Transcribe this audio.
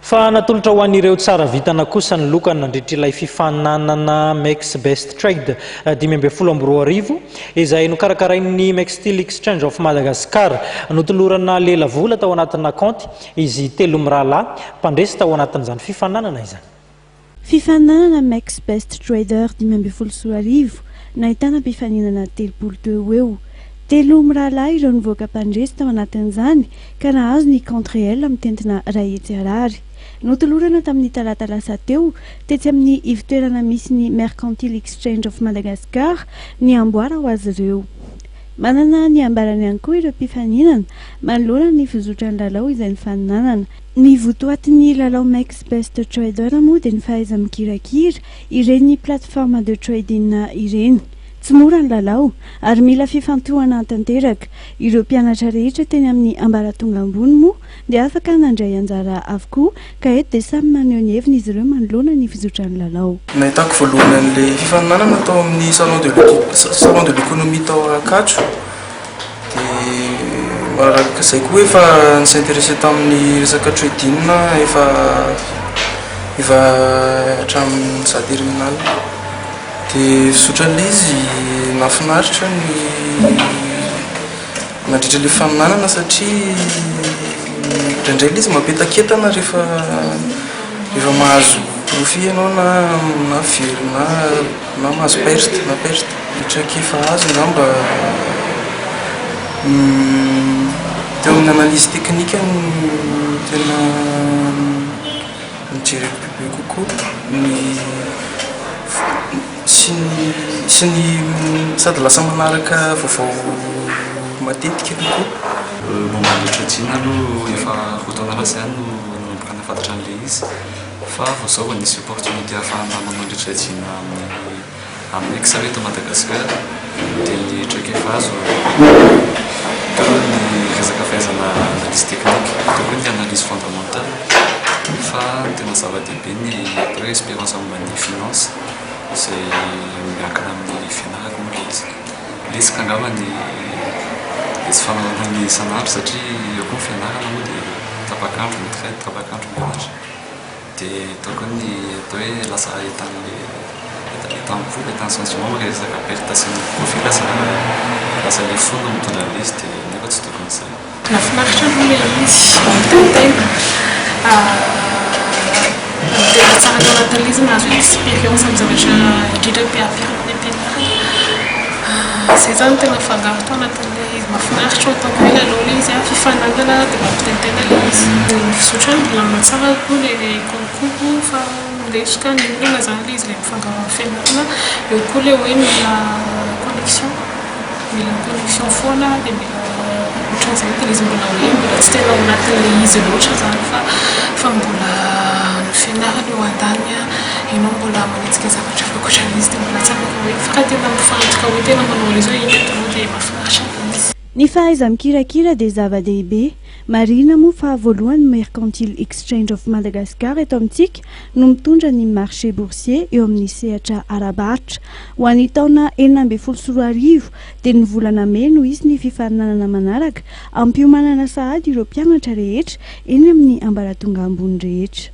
fa natolotra ho an'ireo tsara vitana kosa ny lokany nandritra ilay fifananana Max Best Trade 2024 izay nokarakarain'ny Max Steel Exchange of Madagascar notolorana lela vola tao anatin'ny akaonty izy telo mirahalahy mpandresy tao anatin'izany fifananana izany. Fifananana Max Best Trader 2024 nahitana mpifaninana 32 eo. Telo mirahalahy ireo nivoaka mpandresy tao anatin'izany ka nahazo ny compte réel amin'ny tentina iray hetsy ariary. Notolorana tamin'ny talata lasa teo tetsy amin'ny ivitoerana misy ny Mercantile Exchange of Madagascar ny amboara ho azy ireo. Manana ny ambarany ihany koa ireo mpifaninana manoloana ny fizotran'ny lalao izay nifaninanana. Ny votoatin'ny lalao Max Best Trader moa dia ny fahaiza mikirakira ireny plateforme de trading ireny. Tsy mora ny lalao ary mila fifantohana tanteraka. Ireo mpianatra rehetra teny amin'ny ambaratonga ambony moa dia afaka nandray anjara avokoa ka eto dia samy maneho ny heviny izy ireo manoloana ny fizotran'ny lalao. Nahitako voalohany an'ilay fifaninanana tao amin'ny salon de l'économie tao Akatso dia mararaka izay koa efa nisintéressé tamin'ny resaka trading efa hatramin'ny za terminal. Dia fizotrana izy nafinaritra ny nandritra ilay fifaninanana satria indraindray izy mapetaketana rehefa mahazo profit ianao na very na mahazo perte hitraka efa azo ngamba teo amin'ny analyse technique no tena mijereko bebe kokoa sy ny sady lasa manaraka vaovao matetika kokoa. Momba ny trading aloha efa fotoana lasa ihany no nanomboka nafantatra an'ilay izy fa vao zao nisy opportunité ahafahana manao ny trading amin'ny ex eto Madagascar dia ny traka efa azo teo ny resaka fahaizana analyse technique teo ny analyse fondamentale fa tena zava-dehibe ny hoe espérance momba ny finance izay miankina amin'ny fianarana moa izy. Lesika angamba ny izy fanaovana ny isan'andro satria eo koa ny fianarana moa dia tapakandro mety fa tapakandro mianatra dia ataoko ny atao hoe lasa hitan'ny vola hitan'ny sentiment le resaka perte sy ny profit lasa ilay fona mitondra an'izy dia nefa tsy tokony izay. Nafinaritra aloha ilay izy mitantena dia tsara tao anatin'ilay izy nahazo expérience amin'ny zavatra indrindra mpiapiarana ny ampianarana. Izay zany tena fangaro tao anatin'ilay izy mahafinaritra ataoko hoe lalao ilay izy fifananana dia mampitentena ilay izy. Ny fizotrany milamina tsara koa ilay concours fa lesika ny olona zany ilay izy ilay mifangaro amin'ny fianarana. Eo koa ilay hoe mila connexion foana dia mila ohatran'izay tena izy mbola hoe mbola tsy tena ao anatin'ilay izy loatra zany fa mbola fianarana eo an-tany ianao mbola manetsika zavatra fakoatran'izy dia mbola tsapaka hoe fa tena mifantoka hoe tena manao an'izy hoe iny tonga dia mahafinaritra izy. Ny fahaiza mikirakira dia zava-dehibe. Marina moa fa voalohany Mercantile Exchange of Madagascar eto amintsika no mitondra ny marché boursier eo amin'ny sehatra arabaritra. Ho an'ny taona 2024 dia ny volana May no isy ny fifaninanana manaraka ampiomanana sahady ireo mpianatra rehetra eny amin'ny ambaratonga ambony rehetra.